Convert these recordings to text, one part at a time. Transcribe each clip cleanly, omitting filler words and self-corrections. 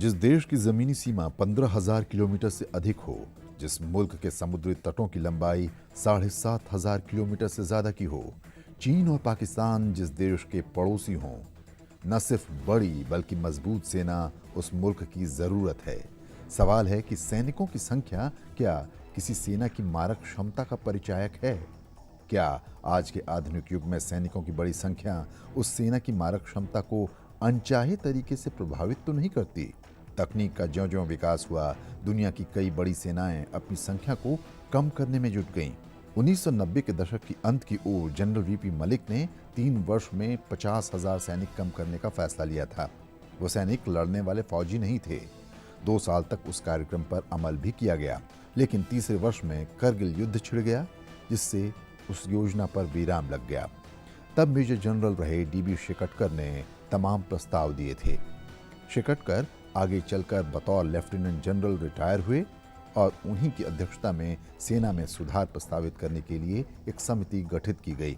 जिस देश की जमीनी सीमा 15,000 किलोमीटर से अधिक हो, जिस मुल्क के समुद्री तटों की लंबाई 7,500 किलोमीटर से ज्यादा की हो, चीन और पाकिस्तान जिस देश के पड़ोसी हों, न सिर्फ बड़ी बल्कि मजबूत सेना उस मुल्क की जरूरत है। सवाल है कि सैनिकों की संख्या क्या किसी सेना की मारक क्षमता का परिचायक है? क्या आज के आधुनिक युग में सैनिकों की बड़ी संख्या उस सेना की मारक क्षमता को अनचाहे तरीके से प्रभावित तो नहीं करती? तकनीक का ज्यों-ज्यों विकास हुआ, दुनिया की कई बड़ी सेनाएं अपनी संख्या को कम करने में जुट गईं। 1990 के दशक की अंत की ओर जनरल वीपी मलिक ने 3 वर्ष में 50,000 सैनिक कम करने का फैसला लिया था। वो सैनिक लड़ने वाले फौजी नहीं थे। 2 साल तक उस कार्यक्रम पर अमल भी किया गया, लेकिन तीसरे वर्ष में करगिल युद्ध छिड़ गया, जिससे उस योजना पर विराम लग गया। तब मेजर जनरल रहे डीबी शेकटकर ने तमाम प्रस्ताव दिए थे। शेकटकर आगे चलकर बतौर लेफ्टिनेंट जनरल रिटायर हुए और उन्हीं की अध्यक्षता में सेना में सुधार प्रस्तावित करने के लिए एक समिति गठित की गई।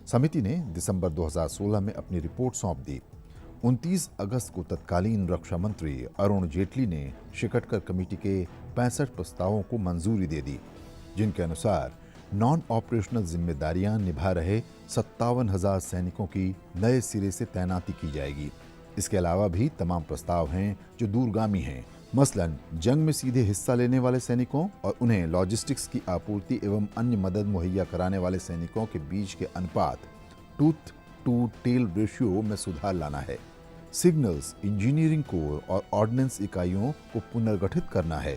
समिति ने दिसंबर 2016 में अपनी रिपोर्ट सौंप दी। 29 अगस्त को तत्कालीन रक्षा मंत्री अरुण जेटली ने शेकटकर कमेटी के 65 प्रस्तावों को मंजूरी दे दी, जिनके अनुसार नॉन ऑपरेशनल जिम्मेदारियां निभा रहे 57,000 सैनिकों की नए सिरे से तैनाती की जाएगी। इसके अलावा भी तमाम प्रस्ताव हैं जो दूरगामी हैं। मसलन जंग में सीधे हिस्सा लेने वाले सैनिकों और उन्हें लॉजिस्टिक्स की आपूर्ति एवं अन्य मदद मुहैया कराने वाले सैनिकों के बीच के अनुपात टूथ टू टेल रेशियो में सुधार लाना है। सिग्नल्स, इंजीनियरिंग कोर और ऑर्डिनेंस इकाइयों को पुनर्गठित करना है।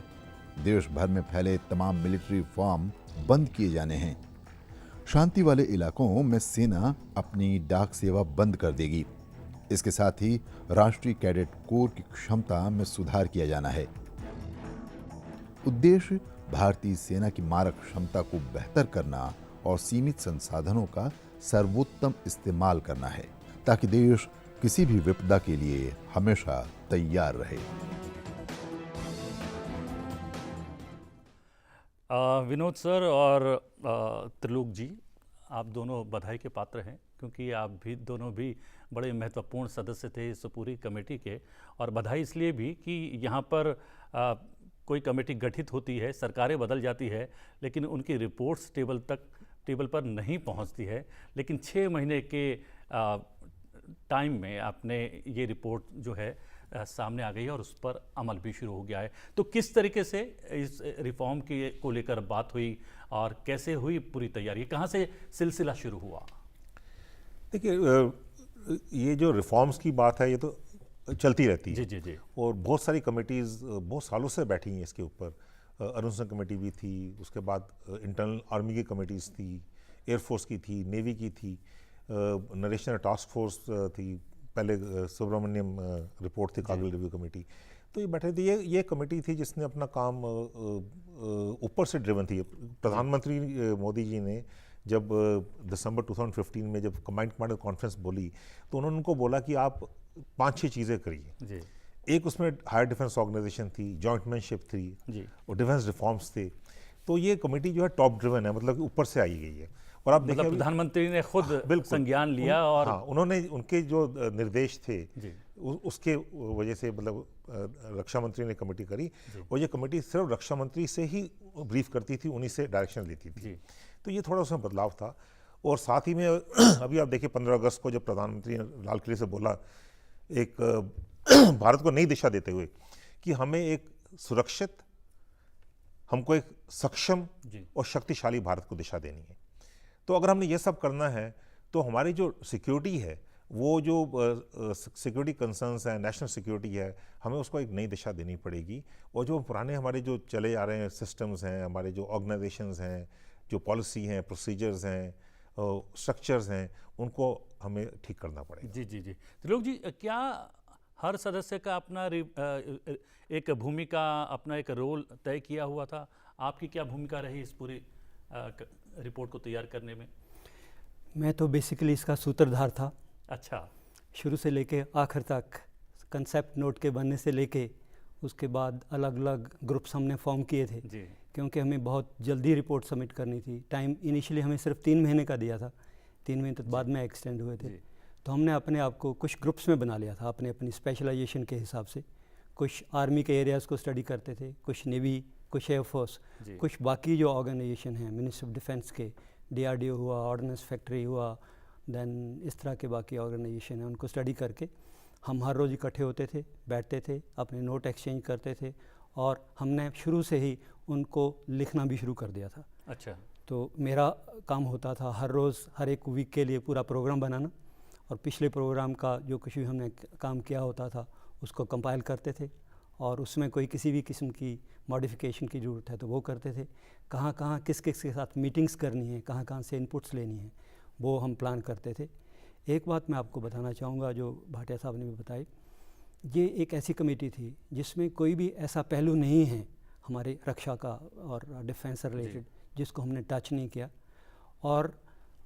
देश भर में फैले तमाम मिलिट्री फॉर्म बंद किए जाने हैं। शांति वाले इलाकों में सेना अपनी डाक सेवा बंद कर देगी। इसके साथ ही राष्ट्रीय कैडेट कोर की क्षमता में सुधार किया जाना है। उद्देश्य भारतीय सेना की मारक क्षमता को बेहतर करना और सीमित संसाधनों का सर्वोत्तम इस्तेमाल करना है, ताकि देश किसी भी विपदा के लिए हमेशा तैयार रहे। विनोद सर और त्रिलोक जी, आप दोनों बधाई के पात्र हैं, क्योंकि आप भी दोनों भी बड़े महत्वपूर्ण सदस्य थे इस पूरी कमेटी के। और बधाई इसलिए भी कि यहाँ पर कोई कमेटी गठित होती है, सरकारें बदल जाती है, लेकिन उनकी रिपोर्ट्स टेबल पर नहीं पहुँचती है। लेकिन 6 महीने के टाइम में आपने ये रिपोर्ट जो है सामने आ गई है और उस पर अमल भी शुरू हो गया है। तो किस तरीके से इस रिफॉर्म को लेकर बात हुई और कैसे हुई पूरी तैयारी, कहाँ से सिलसिला शुरू हुआ? देखिए, ये जो रिफॉर्म्स की बात है ये तो चलती रहती है। जी जी जी। और बहुत सारी कमेटीज़ बहुत सालों से बैठी हैं इसके ऊपर। अरुण सिंह कमेटी भी थी, उसके बाद इंटरनल आर्मी की कमेटीज़ थी, एयरफोर्स की थी, नेवी की थी, नरेशन टास्क फोर्स थी, पहले सुब्रमण्यम रिपोर्ट थी, कारगिल रिव्यू कमेटी। तो ये बैठे थे। ये कमेटी थी जिसने अपना काम ऊपर से ड्रिवन थी। प्रधानमंत्री मोदी जी ने जब दिसंबर 2015 में जब कमांड कमांडर कॉन्फ्रेंस बोली, तो उन्होंने उनको बोला कि आप 5-6 चीज़ें करिए। एक उसमें हायर डिफेंस ऑर्गेनाइजेशन थी, जॉइंटमैनशिप थी और डिफेंस रिफॉर्म्स थे। तो ये कमेटी जो है टॉप ड्रिवन है, मतलब ऊपर से आई गई है। और आप देखिए, प्रधानमंत्री ने खुद संज्ञान लिया और उन्होंने उनके जो निर्देश थे उसके वजह से मतलब रक्षा मंत्री ने कमेटी करी। और ये कमेटी सिर्फ रक्षा मंत्री से ही ब्रीफ करती थी, उन्हीं से डायरेक्शन लेती थी। तो ये थोड़ा उसमें बदलाव था। और साथ ही में अभी आप देखिए 15 अगस्त को जब प्रधानमंत्री ने लाल किले से बोला, एक भारत को नई दिशा देते हुए कि हमें एक सुरक्षित, हमको एक सक्षम और शक्तिशाली भारत को दिशा देनी है। तो अगर हमने ये सब करना है तो हमारी जो सिक्योरिटी है, वो जो सिक्योरिटी कंसर्न्स हैं, नेशनल सिक्योरिटी है, हमें उसको एक नई दिशा देनी पड़ेगी। और जो पुराने हमारे जो चले आ रहे हैं सिस्टम्स हैं, हमारे जो ऑर्गेनाइजेशंस हैं, जो पॉलिसी हैं, प्रोसीजर्स हैं, स्ट्रक्चर्स हैं, उनको हमें ठीक करना पड़ेगा। जी जी जी। त्रिलोक जी, क्या हर सदस्य का अपना एक भूमिका, अपना एक रोल तय किया हुआ था? आपकी क्या भूमिका रही इस पूरी रिपोर्ट को तैयार करने में? मैं तो बेसिकली इसका सूत्रधार था। अच्छा। शुरू से लेके आखिर तक, कंसेप्ट नोट के बनने से लेके उसके बाद अलग अलग ग्रुप्स हमने फॉर्म किए थे जी। क्योंकि हमें बहुत जल्दी रिपोर्ट सबमिट करनी थी। टाइम इनिशियली हमें सिर्फ 3 महीने का दिया था, 3 महीने तक बाद में एक्सटेंड हुए थे। तो हमने अपने आप को कुछ ग्रुप्स में बना लिया था, अपनी स्पेशलाइजेशन के हिसाब से। कुछ आर्मी के एरियाज़ को स्टडी करते थे, कुछ नेवी, कुछ एयरफोर्स, कुछ बाकी जो ऑर्गेनाइजेशन हैं मिनिस्ट्री ऑफ डिफेंस के, DRDO हुआ, ऑर्डिनेंस फैक्ट्री हुआ, देन इस तरह के बाकी ऑर्गेनाइजेशन हैं, उनको स्टडी करके हम हर रोज़ इकट्ठे होते थे, बैठते थे, अपने नोट एक्सचेंज करते थे और हमने शुरू से ही उनको लिखना भी शुरू कर दिया था। अच्छा। तो मेरा काम होता था हर रोज़, हर एक वीक के लिए पूरा प्रोग्राम बनाना और पिछले प्रोग्राम का जो कुछ भी हमने काम किया होता था उसको कंपाइल करते थे और उसमें कोई किसी भी किस्म की मॉडिफिकेशन की ज़रूरत है तो वो करते थे। कहाँ कहाँ किस किस के साथ मीटिंग्स करनी है, कहाँ कहाँ से इनपुट्स लेनी है, वो हम प्लान करते थे। एक बात मैं आपको बताना चाहूँगा जो भाटिया साहब ने भी बताई, ये एक ऐसी कमेटी थी जिसमें कोई भी ऐसा पहलू नहीं है हमारे रक्षा का और डिफेंस से रिलेटेड जिसको हमने टच नहीं किया। और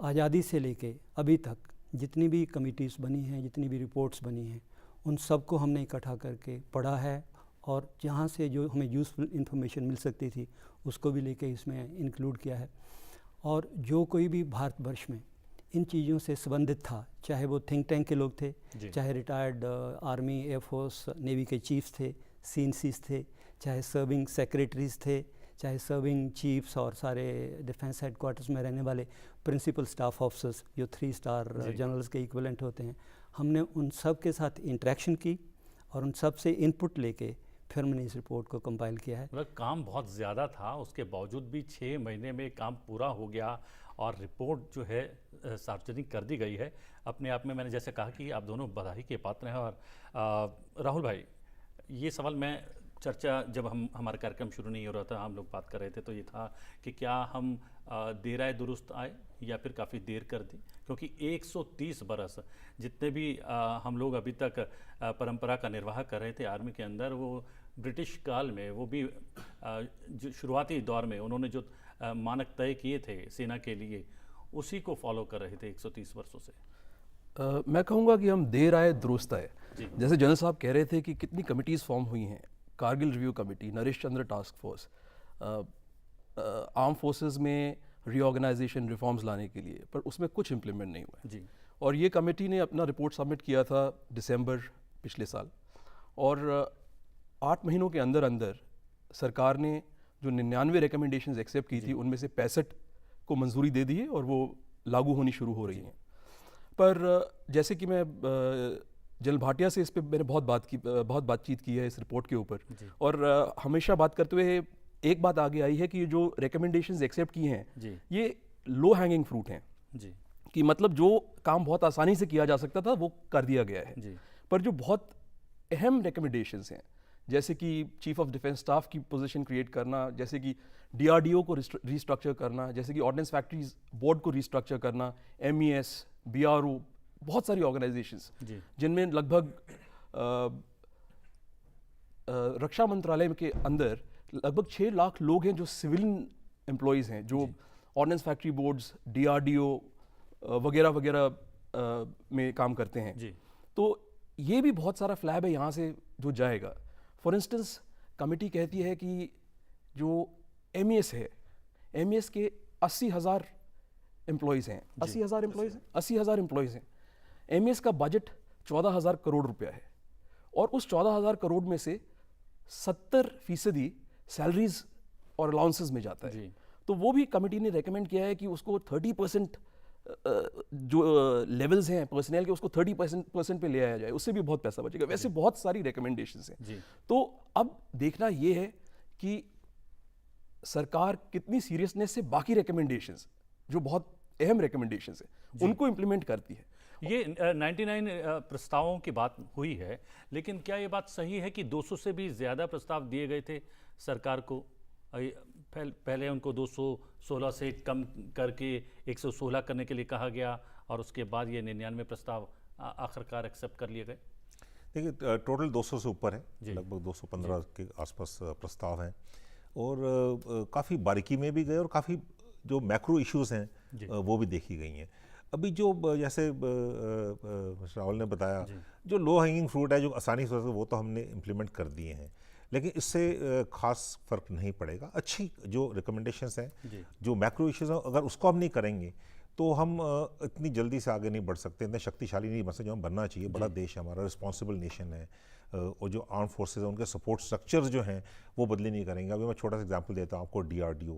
आज़ादी से लेके अभी तक जितनी भी कमिटीज़ बनी हैं, जितनी भी रिपोर्ट्स बनी हैं, उन सबको हमने इकट्ठा करके पढ़ा है और जहाँ से जो हमें यूज़फुल इंफॉर्मेशन मिल सकती थी उसको भी लेके इसमें इंक्लूड किया है। और जो कोई भी भारतवर्ष में इन चीज़ों से संबंधित था, चाहे वो थिंक टैंक के लोग थे, चाहे रिटायर्ड आर्मी, एयरफोर्स, नेवी के चीफ्स थे, CNCs थे, चाहे सर्विंग सेक्रेटरीज थे, चाहे सर्विंग चीफ्स और सारे डिफेंस हेडक्वार्टर्स में रहने वाले प्रिंसिपल स्टाफ ऑफिसर्स जो 3 स्टार जनरल्स के इक्विवेलेंट होते हैं, हमने उन सब के साथ इंटरेक्शन की और उन सब से इनपुट लेके फिर मैंने इस रिपोर्ट को कंपाइल किया है। मतलब काम बहुत ज़्यादा था, उसके बावजूद भी 6 महीने में काम पूरा हो गया और रिपोर्ट जो है सार्वजनिक कर दी गई है। अपने आप में मैंने जैसे कहा कि आप दोनों बधाई के पात्र हैं। और राहुल भाई, ये सवाल मैं चर्चा जब हमारा कार्यक्रम शुरू नहीं हो रहा था, हम लोग बात कर रहे थे, तो ये था कि क्या हम देर आए दुरुस्त आए या फिर काफ़ी देर कर दी, क्योंकि 130 बरस जितने भी हम लोग अभी तक परंपरा का निर्वाह कर रहे थे आर्मी के अंदर, वो ब्रिटिश काल में, वो भी जो शुरुआती दौर में उन्होंने जो मानक तय किए थे सेना के लिए, उसी को फॉलो कर रहे थे 130 वर्षों से। मैं कहूँगा कि हम देर आए दुरुस्त आए। जैसे जनरल साहब कह रहे थे कि कितनी कमिटीज़ फॉर्म हुई हैं, कारगिल रिव्यू कमेटी, नरेश चंद्र टास्क फोर्स, आर्म फोर्सेस में रीऑर्गेनाइजेशन रिफॉर्म्स लाने के लिए, पर उसमें कुछ इम्प्लीमेंट नहीं हुआ जी। और ये कमेटी ने अपना रिपोर्ट सबमिट किया था दिसंबर पिछले साल, और 8 महीनों के अंदर अंदर सरकार ने जो 99 रिकमेंडेशंस एक्सेप्ट की थी, उनमें से 65 को मंजूरी दे दी है और वो लागू होनी शुरू हो रही हैं। पर जैसे कि मैं जनरल भाटिया से इस पे मैंने बहुत बातचीत की है इस रिपोर्ट के ऊपर, और हमेशा बात करते हुए एक बात आगे आई है कि जो रिकमेंडेशंस एक्सेप्ट की हैं ये लो हैंगिंग फ्रूट हैं जी, कि मतलब जो काम बहुत आसानी से किया जा सकता था वो कर दिया गया है जी। पर जो बहुत अहम रिकमेंडेशंस हैं, जैसे कि चीफ ऑफ डिफेंस स्टाफ की पोजीशन क्रिएट करना, जैसे कि DRDO को रिस्ट्रक्चर करना, जैसे कि ऑर्डिनेंस फैक्ट्रीज बोर्ड को रिस्ट्रक्चर करना, MES, BRO, बहुत सारी ऑर्गेनाइजेशंस जिनमें लगभग रक्षा मंत्रालय के अंदर लगभग 6 लाख लोग हैं जो सिविलियन एम्प्लॉयज़ हैं, जो ऑर्डिनेंस फैक्ट्री बोर्ड्स, DRDO वगैरह वगैरह में काम करते हैं जी। तो ये भी बहुत सारा फ्लैब है यहाँ से जो जाएगा। फॉर इंस्टेंस कमेटी कहती है कि जो MES है, MES के 80,000 एम्प्लॉयज़ हैं, 80,000 एम्प्लॉयज़ हैं, 80,000 एम्प्लॉयज़ हैं। MES का बजट 14,000 करोड़ रुपया है और उस 14,000 करोड़ में से 70% सैलरीज और अलाउंसेस में जाता है। तो वो भी कमेटी ने रेकमेंड किया है कि उसको 30% जो लेवल्स हैं पर्सनल के, उसको 30% पे ले आया जाए, उससे भी बहुत पैसा बचेगा। वैसे बहुत सारी रिकमेंडेशंस हैं। तो अब देखना ये है कि सरकार कितनी सीरियसनेस से बाकी रिकमेंडेशंस जो बहुत अहम रिकमेंडेशंस हैं उनको इम्प्लीमेंट करती है। ये 99 प्रस्तावों की बात हुई है, लेकिन क्या ये बात सही है कि 200 से भी ज़्यादा प्रस्ताव दिए गए थे सरकार को? पहले उनको 216 से कम करके 116 करने के लिए कहा गया और उसके बाद ये 99 प्रस्ताव आखिरकार एक्सेप्ट कर लिए गए। देखिए, टोटल 200 से ऊपर है, लगभग 215 के आसपास प्रस्ताव हैं और काफ़ी बारीकी में भी गए और काफ़ी जो मैक्रो इश्यूज़ हैं वो भी देखी गई हैं। अभी जो जैसे राहुल ने बताया, जो लो हैंगिंग फ्रूट है, जो आसानी से वो तो हमने इम्प्लीमेंट कर दिए हैं, लेकिन इससे खास फ़र्क नहीं पड़ेगा। अच्छी जो रिकमेंडेशंस हैं, जो मैक्रो इश्यूज़ हैं, अगर उसको हम नहीं करेंगे तो हम इतनी जल्दी से आगे नहीं बढ़ सकते, इतने शक्तिशाली नहीं बन सकते जो हम बनना चाहिए। बड़ा देश है हमारा, रिस्पॉन्सिबल नेशन है, और जो आर्म फोर्सेज हैं उनके सपोर्ट स्ट्रक्चर्स जो हैं वो बदले नहीं करेंगे। अभी मैं छोटा सा एग्जांपल देता हूँ आपको, DRDO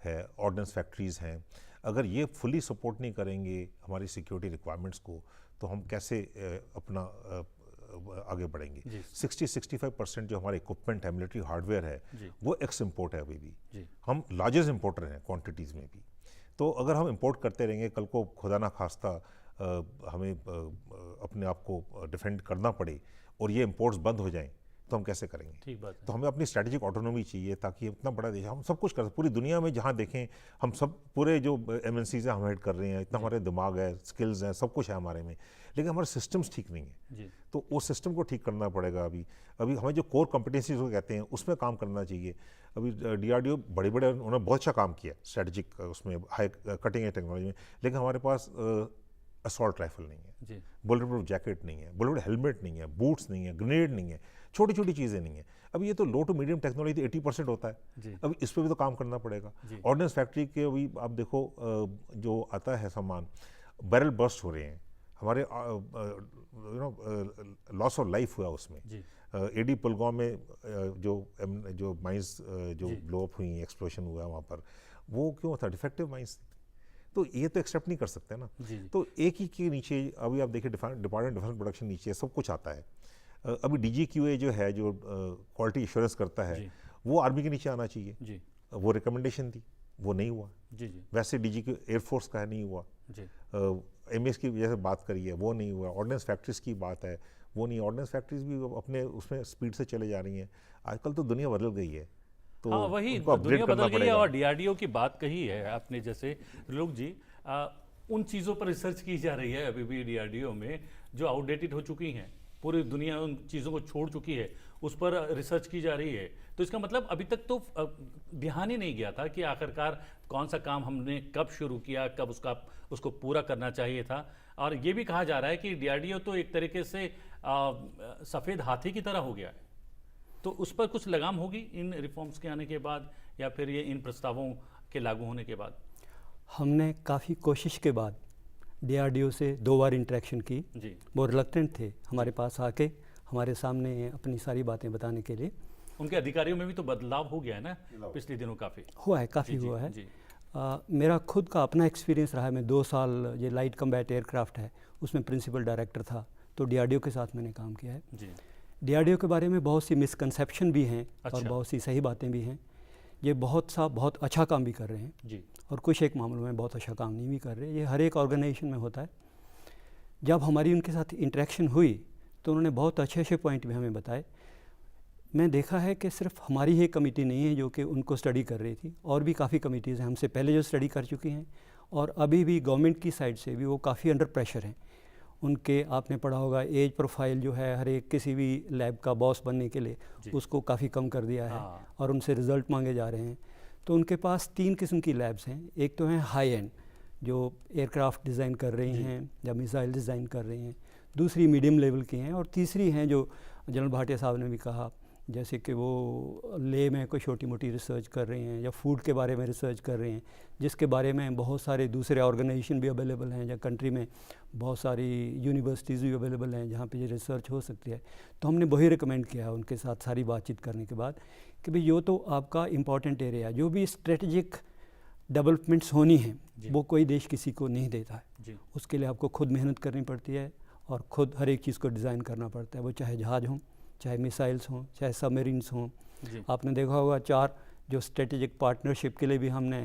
है, ऑर्डिनेंस फैक्ट्रीज़ हैं, अगर ये फुली सपोर्ट नहीं करेंगे हमारी सिक्योरिटी रिक्वायरमेंट्स को, तो हम कैसे अपना आगे बढ़ेंगे। 60-65% जो हमारे इक्विपमेंट है, मिलिट्री हार्डवेयर है, वो एक्स इम्पोर्ट है अभी भी। हम लार्जेस्ट इम्पोर्टर हैं क्वांटिटीज़ में भी। तो अगर हम इंपोर्ट करते रहेंगे, कल को खुदा ना खास्ता हमें अपने आप को डिफेंड करना पड़े और ये इंपोर्ट्स बंद हो जाएं, तो हम कैसे करेंगे। ठीक बात है। तो हमें अपनी स्ट्रैटेजिक ऑटोनॉमी चाहिए, ताकि इतना बड़ा देश हम सब कुछ कर सकते। पूरी दुनिया में जहाँ देखें हम सब, पूरे जो MNCs हैं हम हेड कर रहे हैं, इतना हमारे दिमाग है, स्किल्स हैं, सब कुछ है हमारे में, लेकिन हमारे सिस्टम्स ठीक नहीं है। तो उस सिस्टम को ठीक करना पड़ेगा। अभी हमें जो कोर कॉम्पिटेंसीज को कहते हैं उसमें काम करना चाहिए। अभी DRDO बड़े उन्होंने बहुत अच्छा काम किया स्ट्रैटेजिक उसमें, हाई कटिंग एज टेक्नोलॉजी में, लेकिन हमारे पास असॉल्ट राइफल नहीं है, बुलेट प्रूफ जैकेट नहीं है, बुलेट हेलमेट नहीं है, बूट्स नहीं है, ग्रेनेड नहीं है, छोटी छोटी चीज़ें नहीं है। अब ये तो लो टू मीडियम टेक्नोलॉजी 80% होता है। अब इस पर भी तो काम करना पड़ेगा। ऑर्डिनेंस फैक्ट्री के अभी आप देखो जो आता है सामान, बैरल बर्स्ट हो रहे हैं हमारे, लॉस ऑफ लाइफ हुआ उसमें। AD पुलगांव में जो माइंस जो ब्लो अप हुई, एक्सप्लोशन हुआ वहाँ पर, वो क्यों था? Defective mines. तो ये तो एक्सेप्ट नहीं कर सकते ना। तो एक ही के नीचे अभी आप देखिए डिपार्टमेंट डिफेंस प्रोडक्शन नीचे सब कुछ आता है। अभी DGQA जो है, जो क्वालिटी एश्योरेंस करता है, वो आर्मी के नीचे आना चाहिए। वो रिकमेंडेशन थी, वो नहीं हुआ। वैसे DGQ एयरफोर्स का नहीं हुआ। MS की जैसे बात करी है, वो नहीं हुआ। ऑर्डिनेंस फैक्ट्रीज की बात है, वो नहीं। ऑर्डिनेंस फैक्ट्रीज भी अपने उसमें स्पीड से चले जा रही हैं। आजकल तो दुनिया बदल गई है, तो हाँ, वही दुनिया बदल गई है। और DRDO की बात कही है आपने, जैसे त्रिलोक जी, उन चीज़ों पर रिसर्च की जा रही है अभी भी DRDO में जो आउटडेटेड हो चुकी हैं। पूरी दुनिया उन चीज़ों को छोड़ चुकी है, उस पर रिसर्च की जा रही है। तो इसका मतलब अभी तक तो ध्यान ही नहीं गया था कि आखिरकार कौन सा काम हमने कब शुरू किया, कब उसको पूरा करना चाहिए था। और ये भी कहा जा रहा है कि DRDO तो एक तरीके से सफ़ेद हाथी की तरह हो गया है। तो उस पर कुछ लगाम होगी इन रिफॉर्म्स के आने के बाद, या फिर ये इन प्रस्तावों के लागू होने के बाद? हमने काफ़ी कोशिश के बाद DRDO से 2 बार इंटरेक्शन की। वो रिलक्टेंट थे हमारे पास आके हमारे सामने अपनी सारी बातें बताने के लिए। उनके अधिकारियों में भी तो बदलाव हो गया है ना पिछले दिनों? काफ़ी हुआ है। मेरा खुद का अपना एक्सपीरियंस रहा है। मैं 2 साल ये लाइट कम्बैट एयरक्राफ्ट है उसमें प्रिंसिपल डायरेक्टर था, तो DRDO के साथ मैंने काम किया है। DRDO के बारे में बहुत सी मिसकंसेप्शन भी हैं और बहुत सी सही बातें भी हैं। ये बहुत अच्छा काम भी कर रहे हैं और कुछ एक मामलों में बहुत अच्छा काम नहीं भी कर रहे। ये हर एक ऑर्गेनाइजेशन में होता है। जब हमारी उनके साथ इंटरेक्शन हुई तो उन्होंने बहुत अच्छे अच्छे पॉइंट भी हमें बताए। मैं देखा है कि सिर्फ हमारी ही कमेटी नहीं है जो कि उनको स्टडी कर रही थी, और भी काफ़ी कमिटीज़ हैं हमसे पहले जो स्टडी कर चुकी हैं, और अभी भी गवर्नमेंट की साइड से भी वो काफ़ी अंडर प्रेशर हैं। उनके आपने पढ़ा होगा एज प्रोफाइल जो है हर एक किसी भी लैब का बॉस बनने के लिए उसको काफ़ी कम कर दिया है और उनसे रिज़ल्ट मांगे जा रहे हैं। तो उनके पास 3 किस्म की लैब्स हैं। एक तो हैं हाई एंड जो एयरक्राफ्ट डिज़ाइन कर रही हैं या मिसाइल डिज़ाइन कर रही हैं, दूसरी मीडियम लेवल की हैं, और तीसरी हैं जो जनरल भाटिया साहब ने भी कहा, जैसे कि वो ले में कोई छोटी मोटी रिसर्च कर रही हैं या फूड के बारे में रिसर्च कर रही हैं, जिसके बारे में बहुत सारे दूसरे ऑर्गेनाइजेशन भी अवेलेबल हैं, या कंट्री में बहुत सारी यूनिवर्सिटीज़ भी अवेलेबल हैं जहाँ पे ये रिसर्च हो सकती है। तो हमने वही रिकमेंड किया उनके साथ सारी बातचीत करने के बाद कि भाई ये तो आपका इम्पॉर्टेंट एरिया, जो भी स्ट्रेटजिक डेवलपमेंट्स होनी है वो कोई देश किसी को नहीं देता है। उसके लिए आपको खुद मेहनत करनी पड़ती है और ख़ुद हर एक चीज़ को डिज़ाइन करना पड़ता है, वो चाहे जहाज़ हों, चाहे मिसाइल्स हों, चाहे सबमरीन्स हों। आपने देखा होगा 4 जो स्ट्रेटेजिक पार्टनरशिप के लिए भी हमने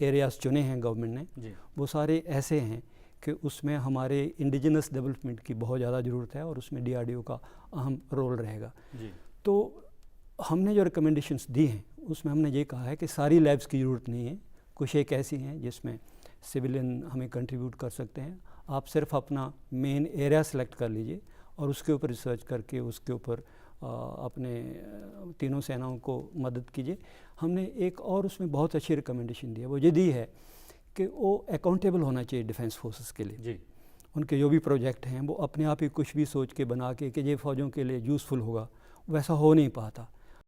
एरियाज़ चुने हैं गवर्नमेंट ने, वो सारे ऐसे हैं कि उसमें हमारे इंडिजिनस डेवलपमेंट की बहुत ज़्यादा ज़रूरत है और उसमें DRDO का अहम रोल रहेगा। तो हमने जो रिकमेंडेशंस दी हैं उसमें हमने ये कहा है कि सारी लैब्स की ज़रूरत नहीं है, कुछ एक ऐसी हैं जिसमें सिविलियन हमें कंट्रीब्यूट कर सकते हैं। आप सिर्फ अपना मेन एरिया सेलेक्ट कर लीजिए और उसके ऊपर रिसर्च करके उसके ऊपर अपने तीनों सेनाओं को मदद कीजिए। हमने एक और उसमें बहुत अच्छी रिकमेंडेशन दी है, वो ये दी है कि वो अकाउंटेबल होना चाहिए डिफेंस फोर्सेस के लिए। उनके जो भी प्रोजेक्ट हैं वो अपने आप ही कुछ भी सोच के बना के कि ये फ़ौजों के लिए यूज़फुल होगा, वैसा हो नहीं पाता।